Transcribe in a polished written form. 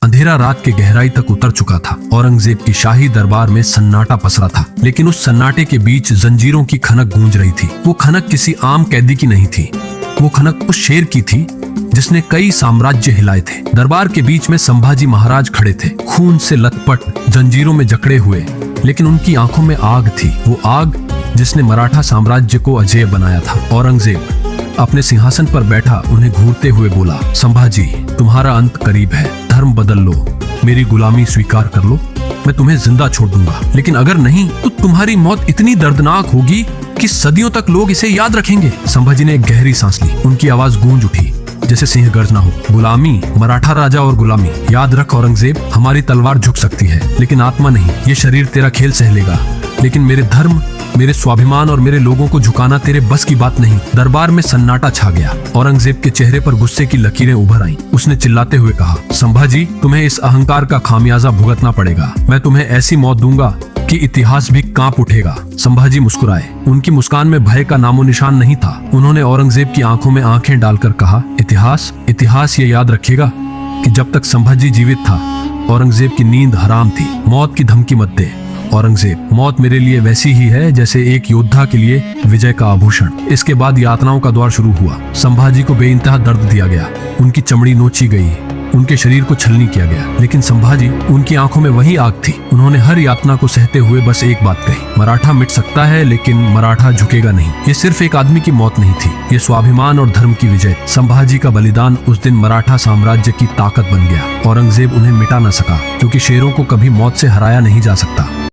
अंधेरा रात के गहराई तक उतर चुका था। औरंगजेब की शाही दरबार में सन्नाटा पसरा था, लेकिन उस सन्नाटे के बीच जंजीरों की खनक गूंज रही थी। वो खनक किसी आम कैदी की नहीं थी, वो खनक उस शेर की थी जिसने कई साम्राज्य हिलाए थे। दरबार के बीच में संभाजी महाराज खड़े थे, खून से लथपथ, जंजीरों में जकड़े हुए, लेकिन उनकी आंखों में आग थी, वो आग जिसने मराठा साम्राज्य को अजेय बनाया था। औरंगजेब अपने सिंहासन पर बैठा उन्हें घूरते हुए बोला, संभाजी, तुम्हारा अंत करीब है, धर्म बदल लो, मेरी गुलामी स्वीकार कर लो, मैं तुम्हें जिंदा छोड़ दूंगा, लेकिन अगर नहीं तो तुम्हारी मौत इतनी दर्दनाक होगी कि सदियों तक लोग इसे याद रखेंगे। संभाजी ने एक गहरी सांस ली, उनकी आवाज गूंज उठी जैसे सिंह गर्जना हो। गुलामी, मराठा राजा और गुलामी। याद रख औरंगजेब, हमारी तलवार झुक सकती है लेकिन आत्मा नहीं। ये शरीर तेरा खेल सह लेगा, लेकिन मेरे धर्म, मेरे स्वाभिमान और मेरे लोगों को झुकाना तेरे बस की बात नहीं। दरबार में सन्नाटा छा गया। औरंगजेब के चेहरे पर गुस्से की लकीरें उभर आईं। उसने चिल्लाते हुए कहा, संभाजी, तुम्हें इस अहंकार का खामियाजा भुगतना पड़ेगा। मैं तुम्हें ऐसी मौत दूंगा कि इतिहास भी कांप उठेगा। संभाजी मुस्कुराए, उनकी मुस्कान में भय का नामो निशान नहीं था। उन्होंने औरंगजेब की आंखों में आंखें डालकर कहा, इतिहास ये याद रखेगा कि जब तक संभाजी जीवित था, औरंगजेब की नींद हराम थी। मौत की धमकी मत दे औरंगजेब, मौत मेरे लिए वैसी ही है जैसे एक योद्धा के लिए विजय का आभूषण। इसके बाद यातनाओं का दौर शुरू हुआ। संभाजी को बेइंतहा दर्द दिया गया, उनकी चमड़ी नोची गई, उनके शरीर को छलनी किया गया, लेकिन संभाजी, उनकी आंखों में वही आग थी। उन्होंने हर यातना को सहते हुए बस एक बात कही, मराठा मिट सकता है लेकिन मराठा झुकेगा नहीं। ये सिर्फ एक आदमी की मौत नहीं थी, ये स्वाभिमान और धर्म की विजय। संभाजी का बलिदान उस दिन मराठा साम्राज्य की ताकत बन गया। औरंगजेब उन्हें मिटा न सका, क्योंकि शेरों को कभी मौत से हराया नहीं जा सकता।